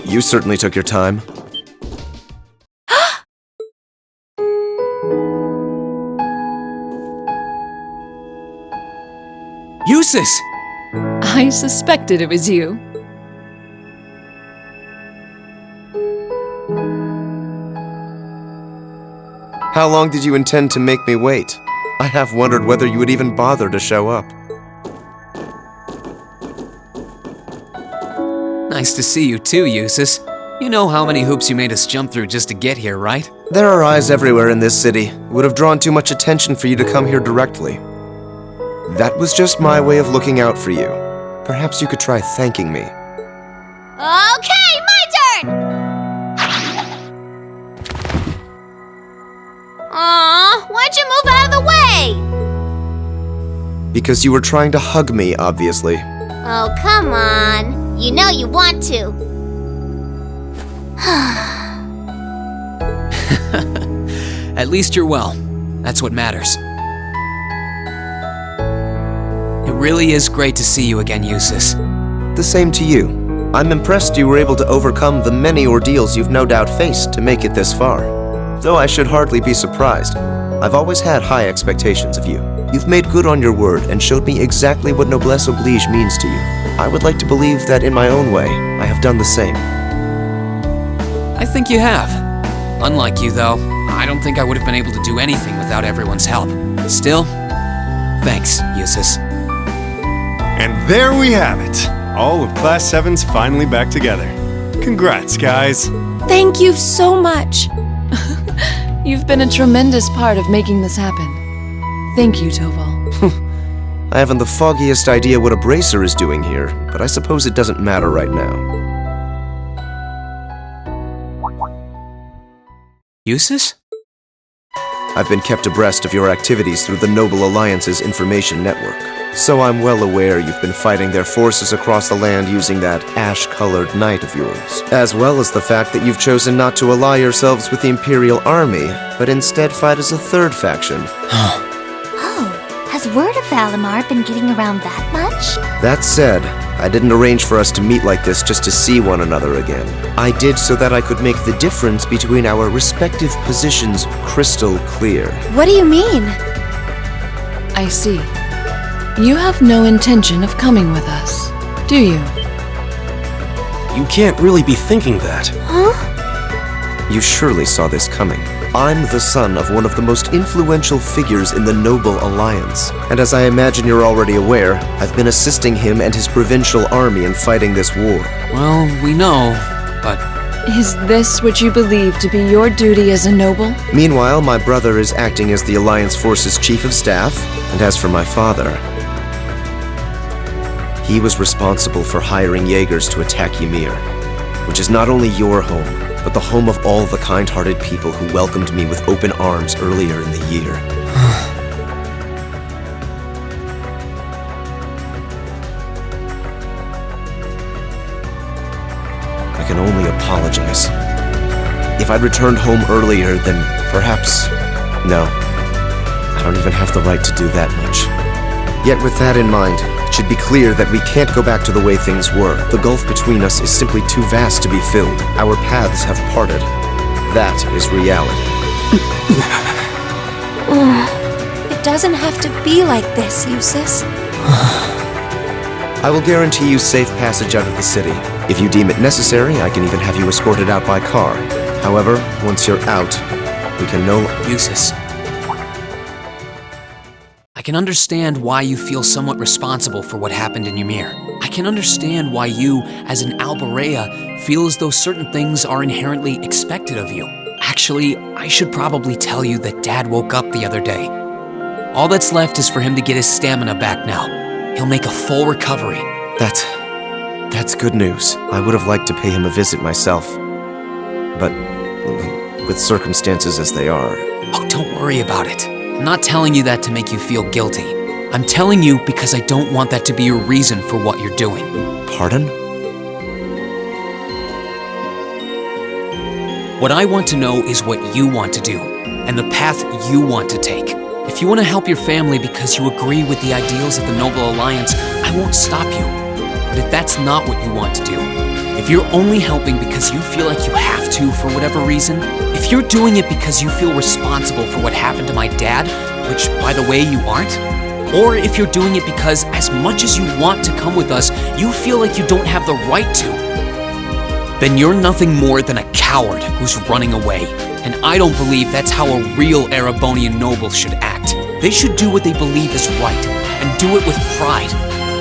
You certainly took your time. Eustace! I suspected it was you. How long did you intend to make me wait? I have wondered whether you would even bother to show up. Nice to see you too, Eustace. You know how many hoops you made us jump through just to get here, right? There are eyes everywhere in this city. It would have drawn too much attention for you to come here directly. That was just my way of looking out for you. Perhaps you could try thanking me. Okay, my turn! Aw, why'd you move out of the way? Because you were trying to hug me, obviously. Oh, come on. You know you want to. At least you're well. That's what matters. It really is great to see you again, Eustace. The same to you. I'm impressed you were able to overcome the many ordeals you've no doubt faced to make it this far. Though I should hardly be surprised. I've always had high expectations of you. You've made good on your word and showed me exactly what noblesse oblige means to you. I would like to believe that in my own way, I have done the same. I think you have. Unlike you, though, I don't think I would have been able to do anything without everyone's help. Still, thanks, Eustace. And there we have it. All of Class 7's finally back together. Congrats, guys. Thank you so much. You've been a tremendous part of making this happen. Thank you, Toval. I haven't the foggiest idea what a bracer is doing here, but I suppose it doesn't matter right now. Eustace? I've been kept abreast of your activities through the Noble Alliance's information network, so I'm well aware you've been fighting their forces across the land using that ash-colored knight of yours, as well as the fact that you've chosen not to ally yourselves with the Imperial Army, but instead fight as a third faction. Oh, has word of Valimar been getting around that much? That said, I didn't arrange for us to meet like this just to see one another again. I did so that I could make the difference between our respective positions crystal clear. What do you mean? I see. You have no intention of coming with us, do you? You can't really be thinking that. Huh? You surely saw this coming. I'm the son of one of the most influential figures in the Noble Alliance, and as I imagine you're already aware, I've been assisting him and his provincial army in fighting this war. Well, we know, but... Is this what you believe to be your duty as a noble? Meanwhile, my brother is acting as the Alliance Force's chief of staff, and as for my father, he was responsible for hiring Jaegers to attack Ymir, which is not only your home, but the home of all the kind-hearted people who welcomed me with open arms earlier in the year. I can only apologize. If I'd returned home earlier, then perhaps... No. I don't even have the right to do that much. Yet with that in mind, it should be clear that we can't go back to the way things were. The gulf between us is simply too vast to be filled. Our paths have parted. That is reality. It doesn't have to be like this, Eustace. I will guarantee you safe passage out of the city. If you deem it necessary, I can even have you escorted out by car. However, once you're out, we can no... Eustace. I can understand why you feel somewhat responsible for what happened in Ymir. I can understand why you, as an Alberea, feel as though certain things are inherently expected of you. Actually, I should probably tell you that Dad woke up the other day. All that's left is for him to get his stamina back now. He'll make a full recovery. That's good news. I would have liked to pay him a visit myself. But with circumstances as they are... Oh, don't worry about it. I'm not telling you that to make you feel guilty. I'm telling you because I don't want that to be your reason for what you're doing. Pardon? What I want to know is what you want to do, and the path you want to take. If you want to help your family because you agree with the ideals of the Noble Alliance, I won't stop you. But if that's not what you want to do, if you're only helping because you feel like you have to for whatever reason, if you're doing it because you feel responsible for what happened to my dad, which, by the way, you aren't, or if you're doing it because as much as you want to come with us, you feel like you don't have the right to, then you're nothing more than a coward who's running away. And I don't believe that's how a real Erebonian noble should act. They should do what they believe is right, and do it with pride.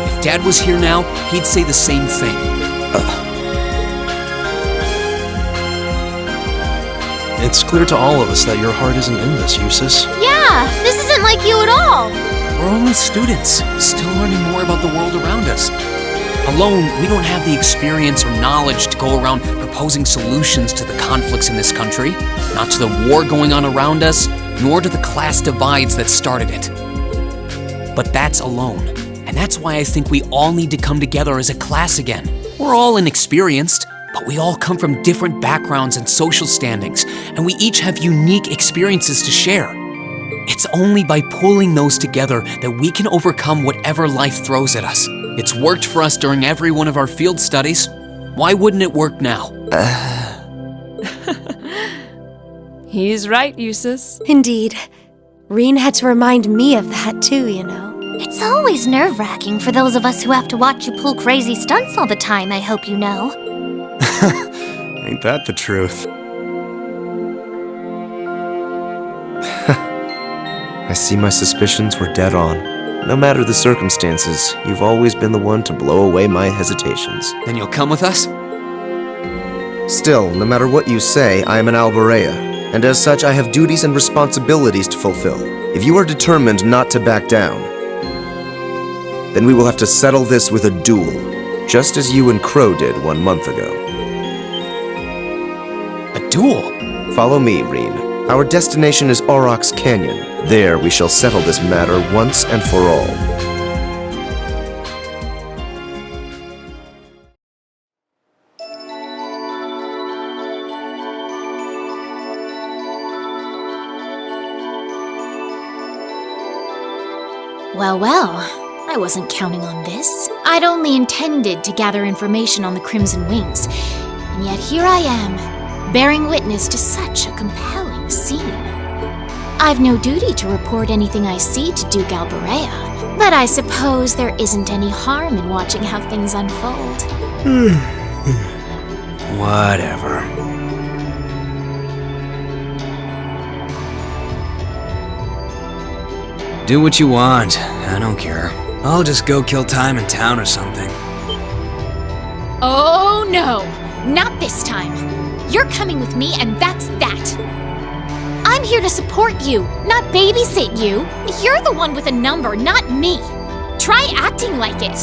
If Dad was here now, he'd say the same thing. It's clear to all of us that your heart isn't in this, Eustace. Yeah, this isn't like you at all. We're only students, still learning more about the world around us. Alone, we don't have the experience or knowledge to go around proposing solutions to the conflicts in this country, not to the war going on around us, nor to the class divides that started it. But that's alone, and that's why I think we all need to come together as a class again. We're all inexperienced, but we all come from different backgrounds and social standings, and we each have unique experiences to share. It's only by pulling those together that we can overcome whatever life throws at us. It's worked for us during every one of our field studies. Why wouldn't it work now? He's right, Eustace. Indeed. Reen had to remind me of that too, you know. It's always nerve-wracking for those of us who have to watch you pull crazy stunts all the time, I hope you know. Ain't that the truth? I see my suspicions were dead on. No matter the circumstances, you've always been the one to blow away my hesitations. Then you'll come with us? Still, no matter what you say, I am an Alborea, and as such I have duties and responsibilities to fulfill. If you are determined not to back down, then we will have to settle this with a duel, just as you and Crow did 1 month ago. A duel? Follow me, Reen. Our destination is Aurochs Canyon. There we shall settle this matter once and for all. Well, I wasn't counting on this. I'd only intended to gather information on the Crimson Wings, and yet here I am, bearing witness to such a compelling scene. I've no duty to report anything I see to Duke Alborea, but I suppose there isn't any harm in watching how things unfold. Whatever. Do what you want. I don't care. I'll just go kill time in town or something. Oh no, not this time. You're coming with me and that's that. I'm here to support you, not babysit you. You're the one with a number, not me. Try acting like it.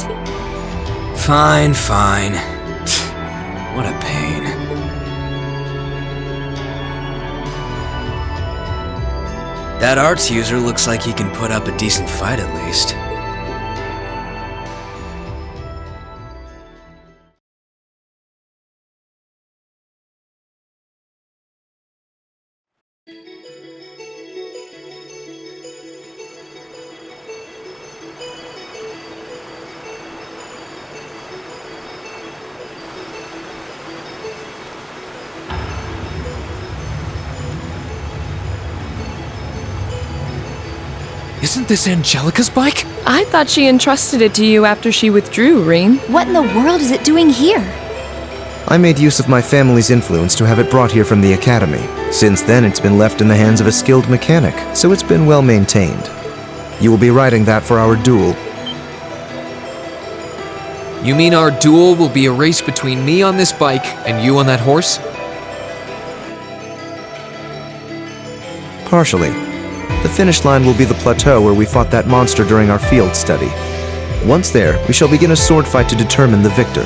Fine. What a pain. That arts user looks like he can put up a decent fight at least. Isn't this Angelica's bike? I thought she entrusted it to you after she withdrew, Reen. What in the world is it doing here? I made use of my family's influence to have it brought here from the academy. Since then, it's been left in the hands of a skilled mechanic, so it's been well maintained. You will be riding that for our duel. You mean our duel will be a race between me on this bike and you on that horse? Partially. The finish line will be the plateau where we fought that monster during our field study. Once there, we shall begin a sword fight to determine the victor.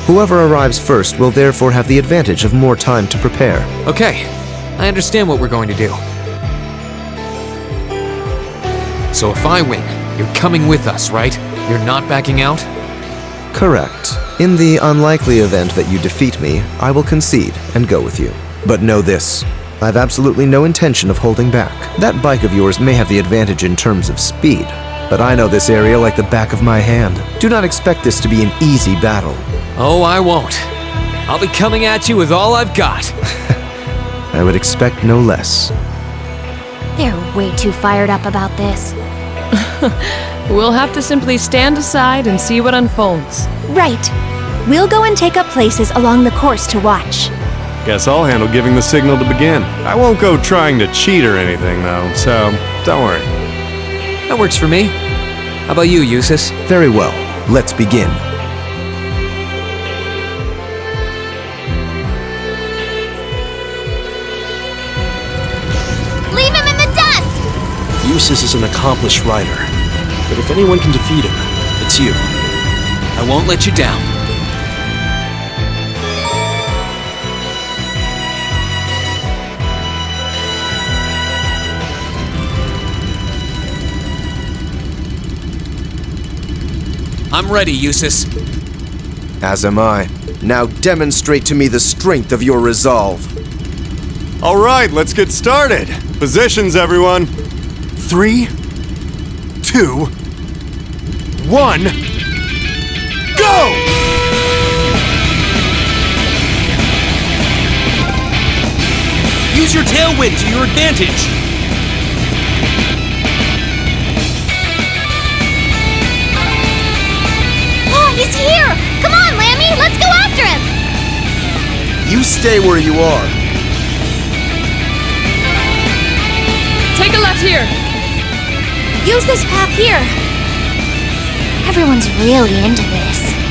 Whoever arrives first will therefore have the advantage of more time to prepare. Okay, I understand what we're going to do. So if I win, you're coming with us, right? You're not backing out? Correct. In the unlikely event that you defeat me, I will concede and go with you. But know this. I have absolutely no intention of holding back. That bike of yours may have the advantage in terms of speed, but I know this area like the back of my hand. Do not expect this to be an easy battle. Oh, I won't. I'll be coming at you with all I've got. I would expect no less. They're way too fired up about this. We'll have to simply stand aside and see what unfolds. Right. We'll go and take up places along the course to watch. Guess I'll handle giving the signal to begin. I won't go trying to cheat or anything, though, so don't worry. That works for me. How about you, Eustace? Very well. Let's begin. Leave him in the dust! Eustace is an accomplished rider. But if anyone can defeat him, it's you. I won't let you down. I'm ready, Eustace. As am I. Now demonstrate to me the strength of your resolve. All right, let's get started. Positions, everyone. 3, 2, 1, go! Use your tailwind to your advantage! Oh, he's here! Come on, Lammy, let's go after him! You stay where you are. Take a left here. Use this path here. Everyone's really into this.